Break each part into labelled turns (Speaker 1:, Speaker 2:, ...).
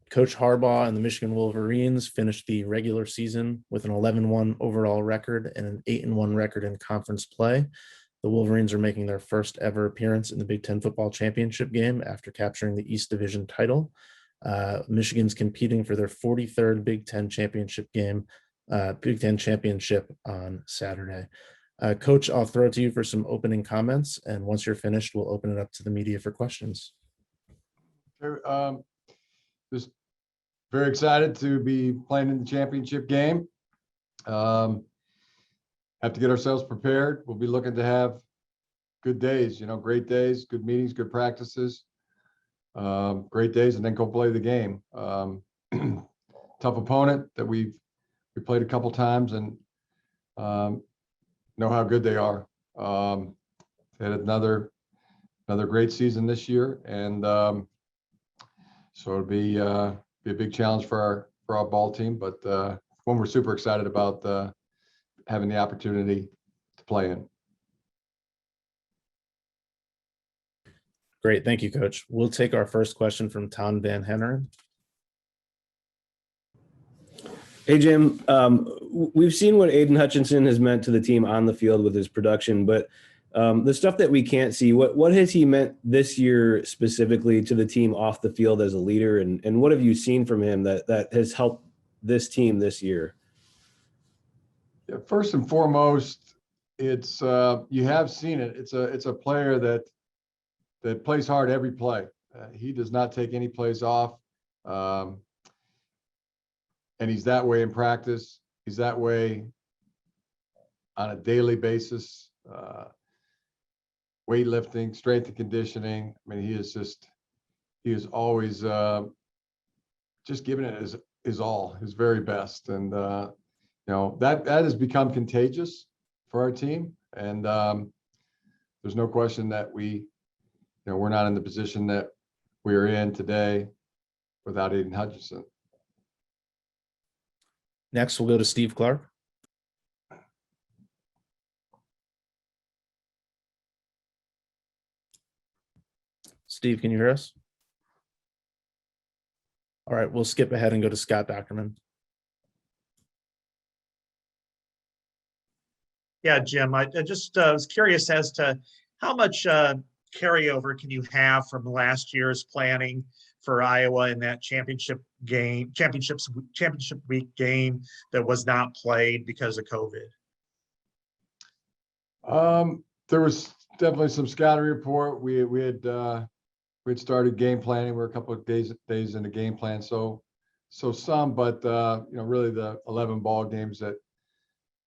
Speaker 1: Coach Harbaugh and the Michigan Wolverines finished the regular season with an 11-1 overall record and an 8-1 record in conference play. The Wolverines are making their first ever appearance in the Big Ten football championship game after capturing the East Division title. Michigan's competing for their 43rd Big Ten championship on Saturday. Coach, I'll throw it to you for some opening comments, and once you're finished, we'll open it up to the media for questions.
Speaker 2: Just very excited to be playing in the championship game. Have to get ourselves prepared. We'll be looking to have good days, great days, good meetings, good practices, great days, and then go play the game. Tough opponent that we played a couple times and know how good they are. They had another great season this year, and so it'll be a big challenge for our ball team, but one we're super excited about having the opportunity to play in.
Speaker 1: Great, thank you, Coach. We'll take our first question from Tom Van Henneren.
Speaker 3: Hey, Jim. We've seen what Aiden Hutchinson has meant to the team on the field with his production, but the stuff that we can't see, what has he meant this year specifically to the team off the field as a leader, and what have you seen from him that has helped this team this year?
Speaker 2: Yeah, first and foremost, it's you have seen it. It's a player that plays hard every play. He does not take any plays off, and he's that way in practice. He's that way on a daily basis. Weightlifting, strength and conditioning. I mean, he is always just giving it his all, his very best, and that has become contagious for our team. And there's no question that we're not in the position that we are in today without Aiden Hutchinson.
Speaker 1: Next, we'll go to Steve Clark. Steve, can you hear us? All right, we'll skip ahead and go to Scott Dockerman.
Speaker 4: Yeah, Jim, I just was curious as to how much carryover can you have from last year's planning for Iowa in that championship week game that was not played because of COVID?
Speaker 2: There was definitely some scouting report. We had started game planning. We're a couple of days in the game plan, so some, but really the 11 ball games that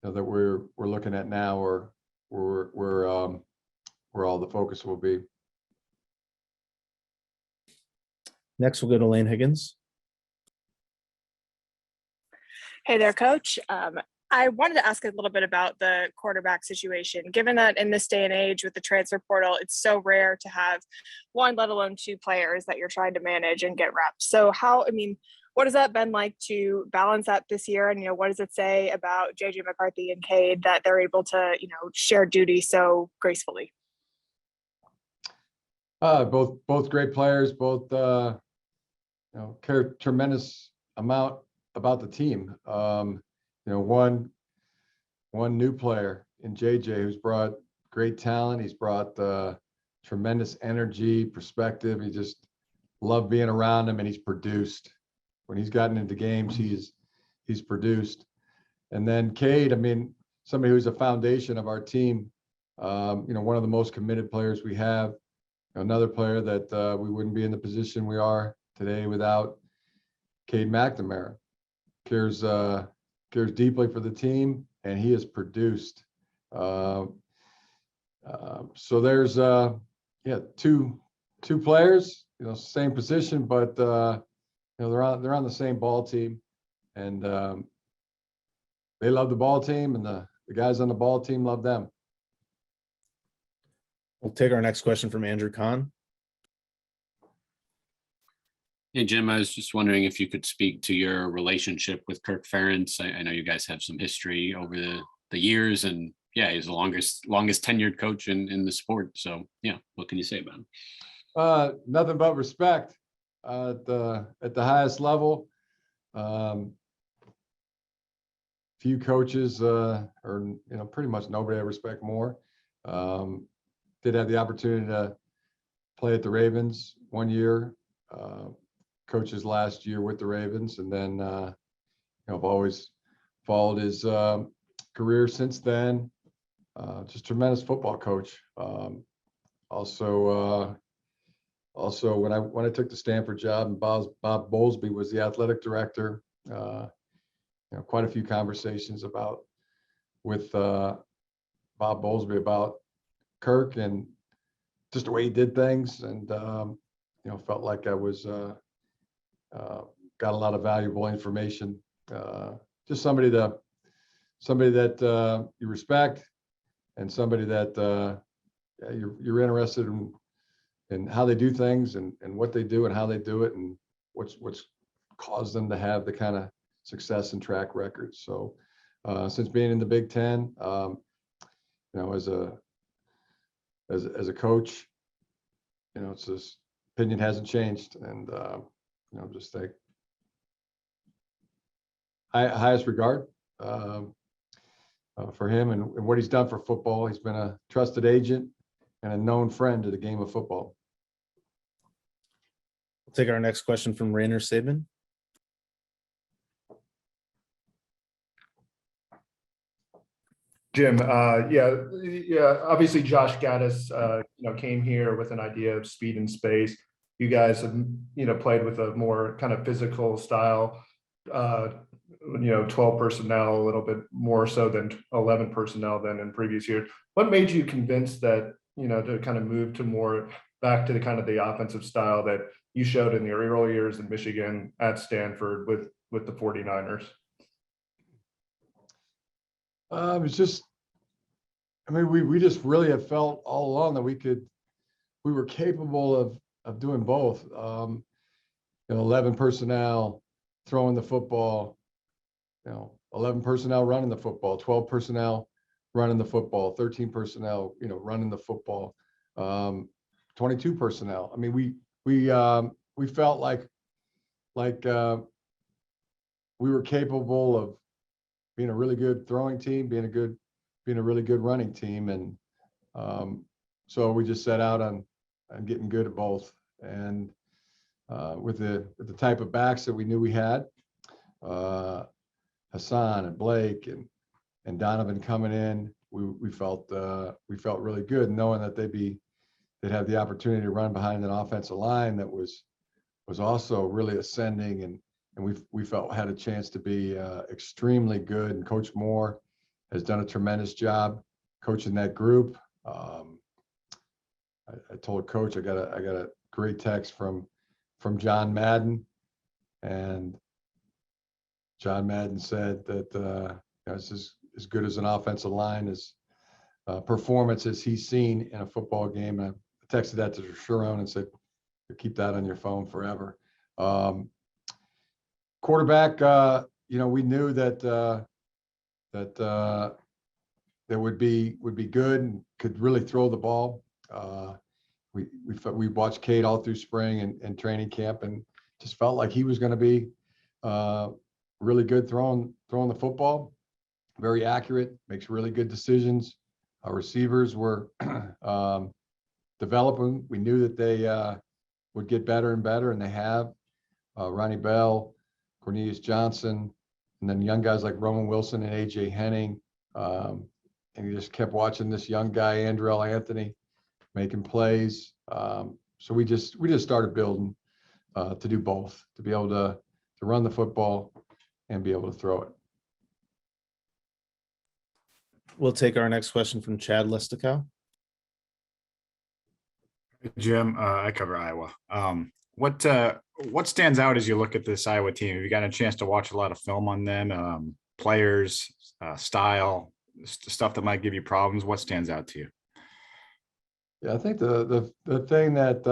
Speaker 2: that we're looking at now are where all the focus will be.
Speaker 1: Next, we'll go to Lane Higgins.
Speaker 5: Hey there, Coach. I wanted to ask a little bit about the quarterback situation. Given that in this day and age with the transfer portal, it's so rare to have one, let alone two players that you're trying to manage and get reps. So what has that been like to balance that this year? And, what does it say about JJ McCarthy and Cade that they're able to, share duty so gracefully?
Speaker 2: Both great players, both care tremendous amount about the team. One new player in JJ who's brought great talent. He's brought tremendous energy, perspective. He just loved being around him, and he's produced. When he's gotten into games, he's produced. And then Cade, somebody who's a foundation of our team. One of the most committed players we have. Another player that we wouldn't be in the position we are today without Cade McNamara. Cares deeply for the team, and he has produced. So there's two players, same position, but they're on the same ball team, and they love the ball team, and the guys on the ball team love them.
Speaker 1: We'll take our next question from Andrew Kahn.
Speaker 6: Hey, Jim, I was just wondering if you could speak to your relationship with Kirk Ferentz. I know you guys have some history over the years, and he's the longest tenured coach in the sport. So what can you say about him?
Speaker 2: Nothing but respect. at the highest level. Few coaches, or pretty much nobody I respect more. Did have the opportunity to play at the Ravens 1 year, coaches last year with the Ravens, and then I've always followed his career since then. Just tremendous football coach. Also, when I took the Stanford job, and Bob Bowlesby was the athletic director, quite a few conversations with Bob Bowlesby about Kirk and just the way he did things, and felt like I was got a lot of valuable information. Just somebody that you respect, and somebody that you're interested in how they do things, and what they do and how they do it, and what's caused them to have the kind of success and track record. So since being in the Big Ten, as a coach, it's just opinion hasn't changed, and just like highest regard for him and what he's done for football. He's been a trusted agent and a known friend to the game of football.
Speaker 1: We'll take our next question from Rainer Saban.
Speaker 7: Jim, obviously Josh Gaddis, came here with an idea of speed and space. You guys have, played with a more kind of physical style, 12 personnel, a little bit more so than 11 personnel than in previous years. What made you convinced that, to kind of move to more back to the kind of the offensive style that you showed in the early years in Michigan, at Stanford with the 49ers?
Speaker 2: It's just, we just really have felt all along that we were capable of doing both. 11 personnel throwing the football, 11 personnel running the football, 12 personnel running the football, 13 personnel, running the football, 22 personnel. We felt like we were capable of being a really good throwing team, being a really good running team. And so we just set out on getting good at both. And with the type of backs that we knew we had, Hassan and Blake and Donovan coming in, we felt really good, knowing that they'd have the opportunity to run behind an offensive line that was also really ascending, and we felt had a chance to be extremely good. And Coach Moore has done a tremendous job coaching that group. I told Coach I got a great text from John Madden, and John Madden said that it's as good as an offensive line as performance as he's seen in a football game. And I texted that to Sharon and said, keep that on your phone forever. Quarterback, we knew that would be good and could really throw the ball. We watched Cade all through spring and training camp, and just felt like he was going to be really good throwing the football. Very accurate, makes really good decisions. Our receivers were developing. We knew that they would get better and better, and they have. Ronnie Bell, Cornelius Johnson, and then young guys like Roman Wilson and AJ Henning. And you just kept watching this young guy, Andrell Anthony, making plays. So we just started building to do both, to be able to run the football and be able to throw it.
Speaker 1: We'll take our next question from Chad Lesticow.
Speaker 8: Jim, I cover Iowa. What stands out as you look at this Iowa team? Have you got a chance to watch a lot of film on them, players, style, stuff that might give you problems? What stands out to you?
Speaker 2: Yeah, I think the thing that,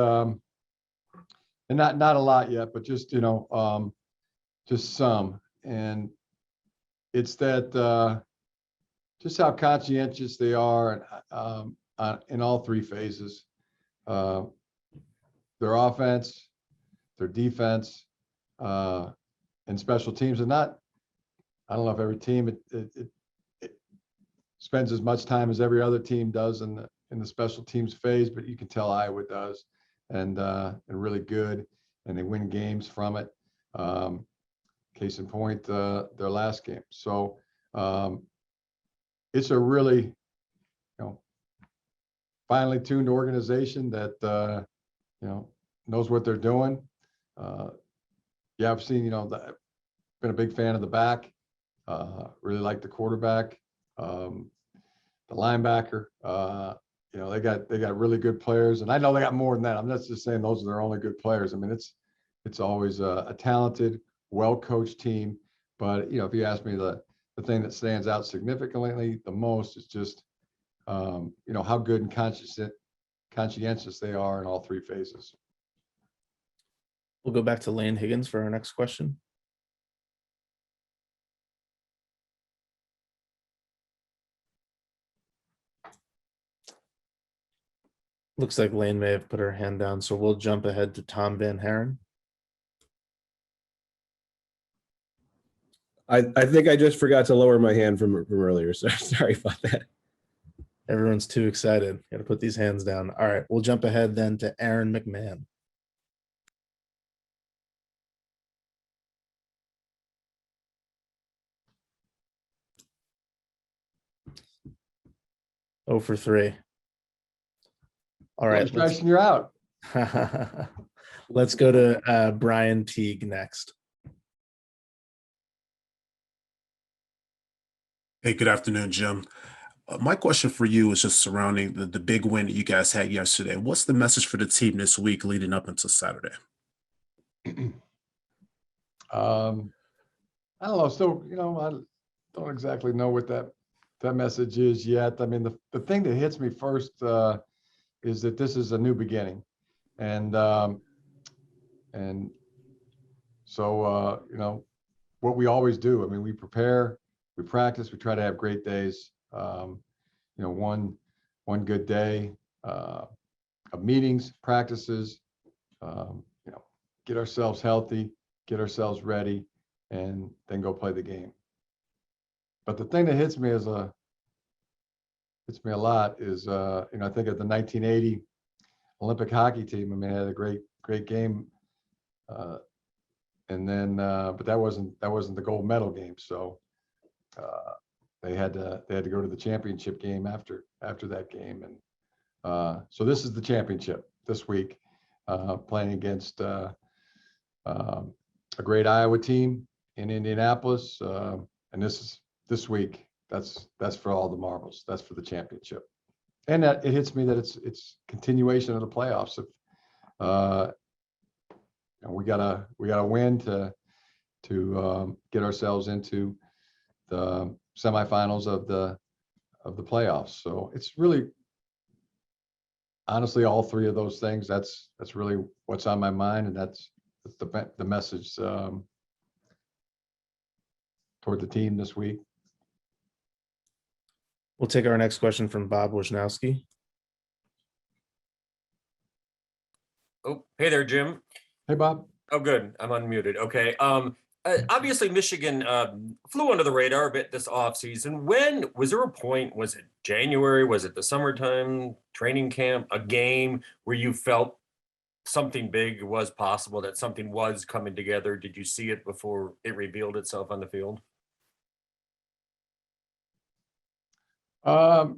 Speaker 2: and not a lot yet, but just some, and it's that just how conscientious they are in all three phases. Their offense, their defense, and special teams. And I don't know if every team it spends as much time as every other team does in the special teams phase, but you can tell Iowa does, and really good, and they win games from it. Case in point, their last game. So it's a really, finely tuned organization that knows what they're doing. I've seen, been a big fan of the back. Really like the quarterback, the linebacker. They got really good players, and I know they got more than that. I'm not just saying those are their only good players. I mean, it's always a talented, well-coached team. But if you ask me, the thing that stands out significantly the most is just how good and conscientious they are in all three phases.
Speaker 1: We'll go back to Lane Higgins for our next question. Looks like Lane may have put her hand down, so we'll jump ahead to Tom Van Haren.
Speaker 3: I think I just forgot to lower my hand from earlier, so sorry about that.
Speaker 1: Everyone's too excited. Got to put these hands down. All right, we'll jump ahead then to Aaron McMahon. Oh for 3. All right,
Speaker 2: You're out.
Speaker 1: let's go to Brian Teague next.
Speaker 9: Hey, good afternoon, Jim. My question for you is just surrounding the big win that you guys had yesterday. What's the message for the team this week leading up into Saturday?
Speaker 2: I don't know. Still, I don't exactly know what that message is yet. I mean, the thing that hits me first is that this is a new beginning, and so what we always do. I mean, we prepare, we practice, we try to have great days. One good day of meetings, practices. Get ourselves healthy, get ourselves ready, and then go play the game. But the thing that hits me a lot is I think of the 1980 Olympic hockey team. I mean, they had a great game, and then but that wasn't the gold medal game. So they had to go to the championship game after that game, and so this is the championship this week, playing against a great Iowa team in Indianapolis, and this week. That's for all the marbles. That's for the championship, and that it hits me that it's continuation of the playoffs. We gotta win to get ourselves into the semifinals of the playoffs. So it's really, honestly, all three of those things. That's really what's on my mind, and that's the message toward the team this week.
Speaker 1: We'll take our next question from Bob Wisnowski.
Speaker 10: Oh, hey there, Jim.
Speaker 2: Hey, Bob.
Speaker 10: Oh, good. I'm unmuted. Okay. Obviously, Michigan flew under the radar a bit this offseason. When was there a point? Was it January? Was it the summertime training camp? A game where you felt something big was possible, that something was coming together? Did you see it before it revealed itself on the field?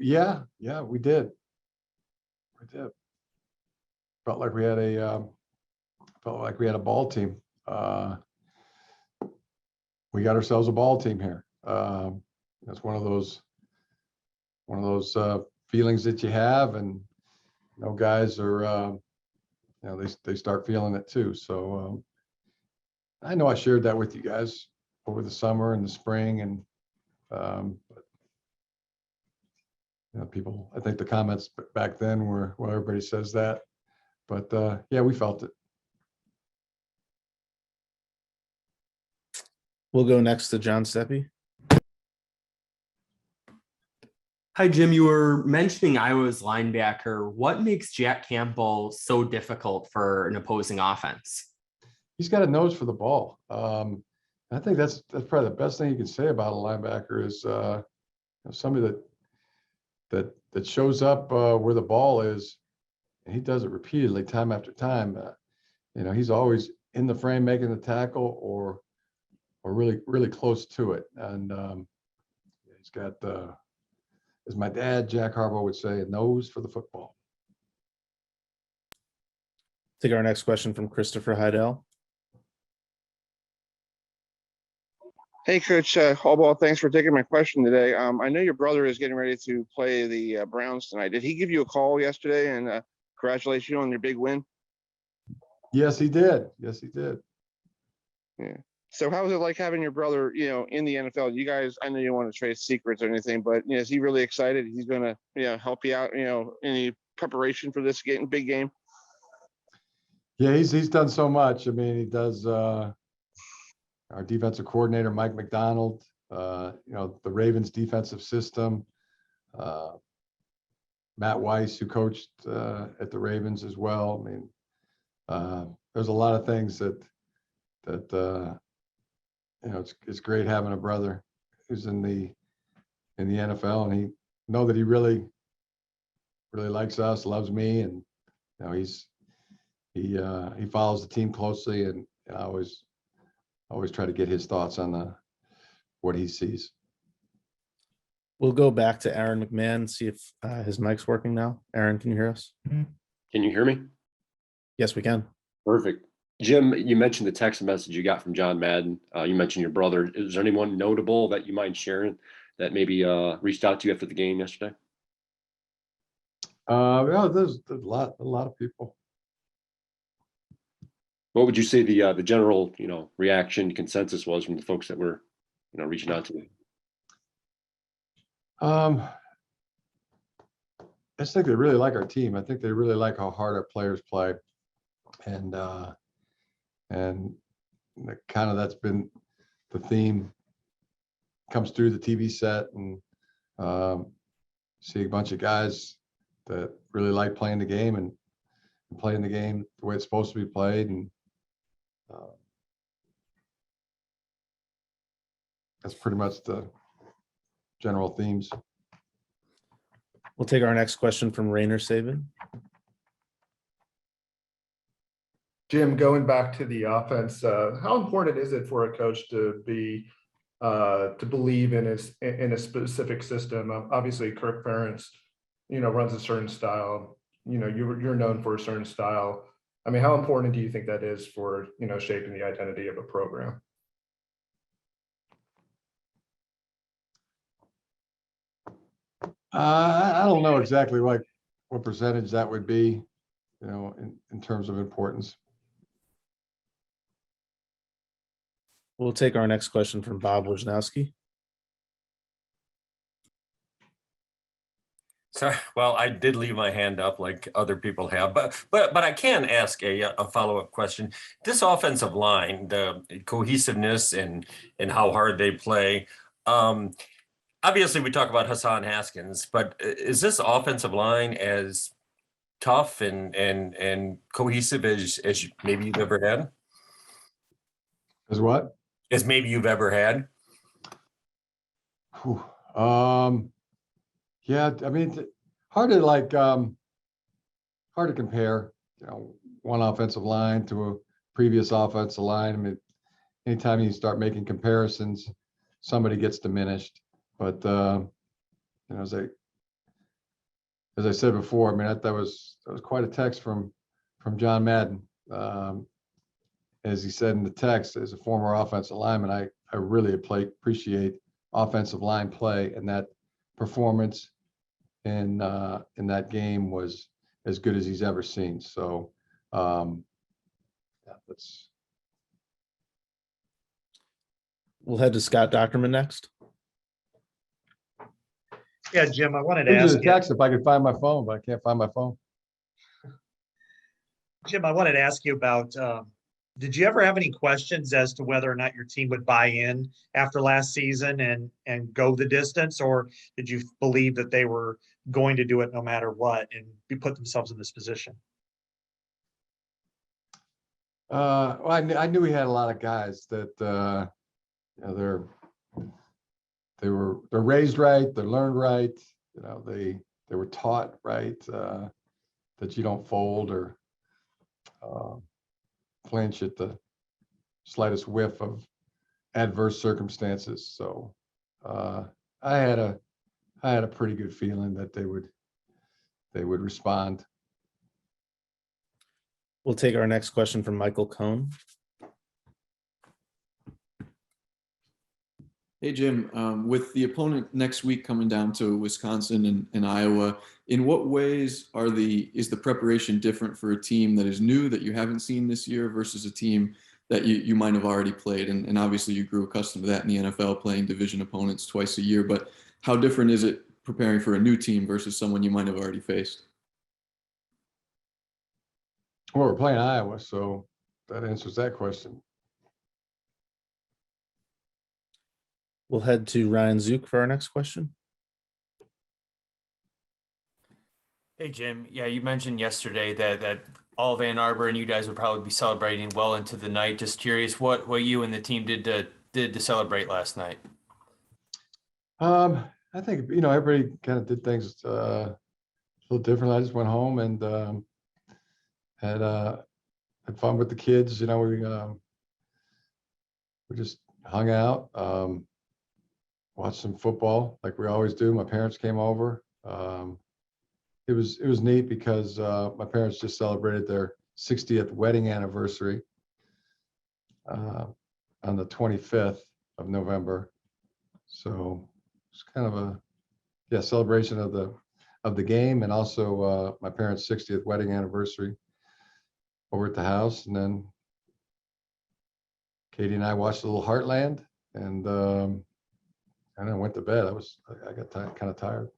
Speaker 2: Yeah, we did. Felt like we had a ball team. We got ourselves a ball team here. That's one of those feelings that you have, and guys are they start feeling it too. So I know I shared that with you guys over the summer and the spring, and people, I think the comments back then were, well, everybody says that, but yeah, we felt it.
Speaker 1: We'll go next to John Steppe.
Speaker 11: Hi, Jim. You were mentioning Iowa's linebacker. What makes Jack Campbell so difficult for an opposing offense?
Speaker 2: he's got a nose for the ball. I think that's probably the best thing you can say about a linebacker is somebody that shows up where the ball is, and he does it repeatedly, time after time. He's always in the frame making the tackle or really close to it, and he's got, as my dad Jack Harbaugh would say, a nose for the football.
Speaker 1: Take our next question from Christopher Heidel.
Speaker 12: Hey, Coach Harbaugh, thanks for taking my question today. I know your brother is getting ready to play the Browns tonight. Did he give you a call yesterday and congratulate you on your big win?
Speaker 2: Yes, he did. Yes, he did.
Speaker 12: Yeah. So how was it like having your brother, in the NFL? You guys, I know you don't want to trade secrets or anything, but is he really excited? He's going to, help you out, any preparation for this big game?
Speaker 2: Yeah, he's done so much. I mean, he does. Our defensive coordinator, Mike McDonald, the Ravens defensive system, Matt Weiss, who coached at the Ravens as well. I mean, there's a lot of things that it's great having a brother who's in the NFL, and that he really likes us, loves me, and he follows the team closely, and I always try to get his thoughts on what he sees.
Speaker 1: We'll go back to Aaron McMahon, see if his mic's working now. Aaron, can you hear us?
Speaker 13: Can you hear me?
Speaker 1: Yes, we can.
Speaker 13: Perfect. Jim, you mentioned the text message you got from John Madden. You mentioned your brother. Is there anyone notable that you mind sharing that maybe reached out to you after the game yesterday?
Speaker 2: Yeah, there's a lot of people.
Speaker 13: What would you say the general reaction consensus was from the folks that were reaching out to you?
Speaker 2: I just think they really like our team. I think they really like how hard our players play, and kind of that's been the theme. Comes through the TV set, and see a bunch of guys that really like playing the game and playing the game the way it's supposed to be played, and that's pretty much the general themes.
Speaker 1: We'll take our next question from Rainer Saban.
Speaker 7: Jim, going back to the offense, how important is it for a coach to believe in a specific system? Obviously, Kirk Ferentz, runs a certain style. You're known for a certain style. I mean, how important do you think that is for shaping the identity of a program?
Speaker 2: I don't know exactly what percentage that would be, in terms of importance.
Speaker 1: We'll take our next question from Bob Wisnowski.
Speaker 10: Sorry, well, I did leave my hand up like other people have, but I can ask a follow-up question. This offensive line, the cohesiveness and how hard they play. Obviously, we talk about Hassan Haskins, but is this offensive line as tough and cohesive as maybe you've ever had?
Speaker 2: As what?
Speaker 10: As maybe you've ever had?
Speaker 2: Whew. Yeah, I mean, hard to compare, one offensive line to a previous offensive line. I mean, anytime you start making comparisons, somebody gets diminished. But as I said before, I mean, that was quite a text from John Madden. As he said in the text, as a former offensive lineman, I really appreciate offensive line play, and that performance in that game was as good as he's ever seen. So that's.
Speaker 1: We'll head to Scott Dockerman next.
Speaker 4: Yeah, Jim, I wanted to
Speaker 2: Here's
Speaker 4: ask
Speaker 2: a
Speaker 4: you.
Speaker 2: text if I could find my phone, but I can't find my phone.
Speaker 4: Jim, I wanted to ask you about, did you ever have any questions as to whether or not your team would buy in after last season and go the distance, or did you believe that they were going to do it no matter what and put themselves in this position?
Speaker 2: Well, I knew he had a lot of guys that, you know, they're raised right, they're learned right, you know, they were taught right, that you don't fold or flinch at the slightest whiff of adverse circumstances. So I had a pretty good feeling that they would respond.
Speaker 1: We'll take our next question from Michael Cohn.
Speaker 14: Hey, Jim, with the opponent next week coming down to Wisconsin and Iowa, in what ways is the preparation different for a team that is new that you haven't seen this year versus a team that you might have already played? And obviously you grew accustomed to that in the NFL, playing division opponents twice a year, but how different is it preparing for a new team versus someone you might have already faced?
Speaker 2: Well, we're playing Iowa, so that answers that question.
Speaker 1: We'll head to Ryan Zook for our next question.
Speaker 15: Hey, Jim. Yeah, you mentioned yesterday that all of Ann Arbor and you guys would probably be celebrating well into the night. Just curious what you and the team did to celebrate last night.
Speaker 2: I think, you know, everybody kind of did things a little different. I just went home and had fun with the kids. You know, we just hung out, watched some football like we always do. My parents came over. It was neat because my parents just celebrated their 60th wedding anniversary on the 25th of November. So it's kind of a celebration of the game, and also my parents' 60th wedding anniversary over at the house. And then Katie and I watched a little Heartland, and then went to bed. I got kind of tired.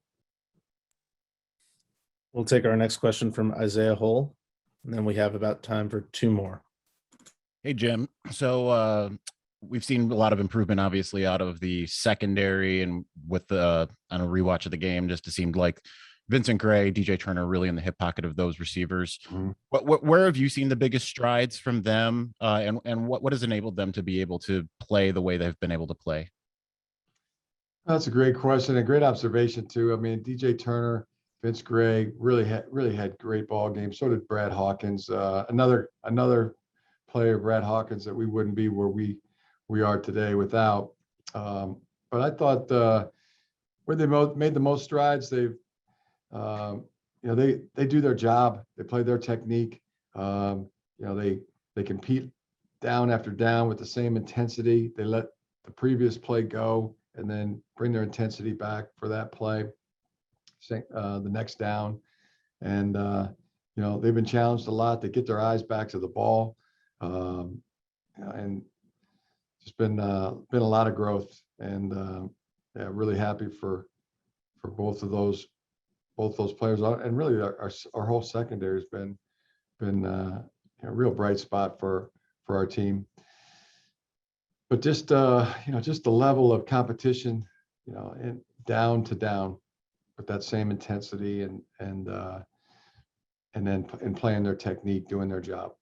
Speaker 1: We'll take our next question from Isaiah Hull, and then we have about time for two more.
Speaker 16: Hey, Jim. So we've seen a lot of improvement, obviously, out of the secondary, and with the on a rewatch of the game, just it seemed like Vincent Gray, DJ Turner really in the hip pocket of those receivers.
Speaker 2: Mm-hmm.
Speaker 16: Where have you seen the biggest strides from them, and what has enabled them to be able to play the way they've been able to play?
Speaker 2: That's a great question, and great observation too. I mean, DJ Turner, Vince Gray really had great ball games. So did Brad Hawkins, another player, Brad Hawkins, that we wouldn't be where we are today without. But I thought where they made the most strides, they've you know, they do their job. They play their technique. You know, they compete down after down with the same intensity. They let the previous play go and then bring their intensity back for that play, the next down. And, you know, they've been challenged a lot. They get their eyes back to the ball. And just been a lot of growth, and yeah, really happy for both those players. And really our whole secondary has been a real bright spot for our team. But just you know, just the level of competition, you know, and down to down with that same intensity, and then playing their technique, doing their job.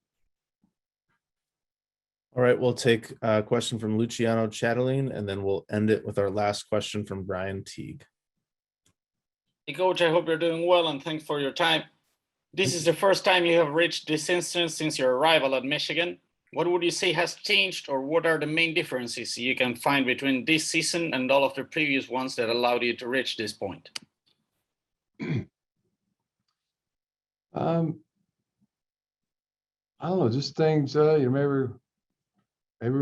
Speaker 1: All right, we'll take a question from Luciano Chatelain, and then we'll end it with our last question from Brian Teague.
Speaker 17: Hey, Coach, I hope you're doing well, and thanks for your time. This is the first time you have reached this instance since your arrival at Michigan. What would you say has changed, or what are the main differences you can find between this season and all of the previous ones that allowed you to reach this point?
Speaker 2: I don't know, just things. You know, maybe we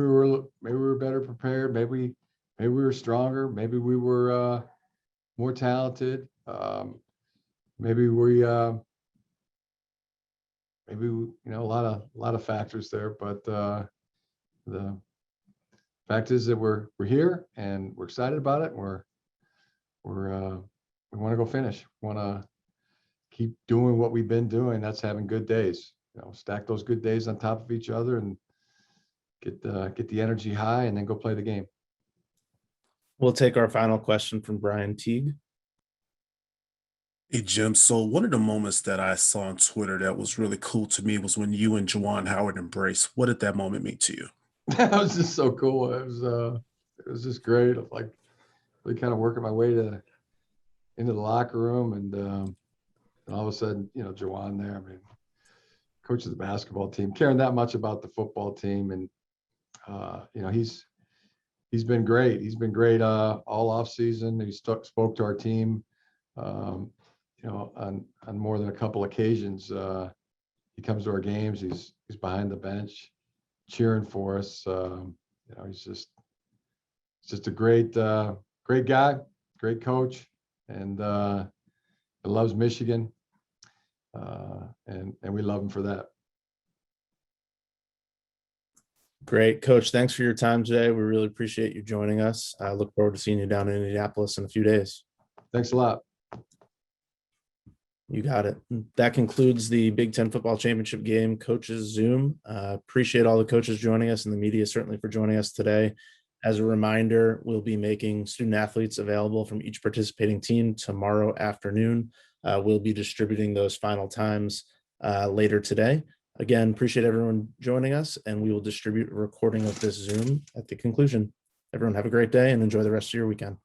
Speaker 2: were better prepared. Maybe we were stronger. Maybe we were more talented. Maybe you know, a lot of factors there, but the fact is that we're here and we're excited about it. We want to go finish. We want to keep doing what we've been doing. That's having good days. You know, stack those good days on top of each other and get the energy high, and then go play the game.
Speaker 1: We'll take our final question from Brian Teague.
Speaker 9: Hey, Jim. So one of the moments that I saw on Twitter that was really cool to me was when you and Juwan Howard embraced. What did that moment mean to you?
Speaker 2: That was just so cool. It was just great. Of like really kind of working my way into the locker room, and all of a sudden, you know, Juwan there. I mean, coach of the basketball team, caring that much about the football team, and you know, he's been great. He's been great all off season. He spoke to our team, you know, on more than a couple occasions. He comes to our games. He's behind the bench, cheering for us. You know, he's just a great guy, great coach, and loves Michigan, and we love him for that.
Speaker 1: Great, Coach. Thanks for your time today. We really appreciate you joining us. I look forward to seeing you down in Indianapolis in a few days.
Speaker 2: Thanks a lot.
Speaker 1: You got it. That concludes the Big Ten Football Championship game Coaches Zoom. Appreciate all the coaches joining us and the media certainly for joining us today. As a reminder, we'll be making student athletes available from each participating team tomorrow afternoon. We'll be distributing those final times later today. Again, appreciate everyone joining us, and we will distribute a recording of this Zoom at the conclusion. Everyone have a great day and enjoy the rest of your weekend.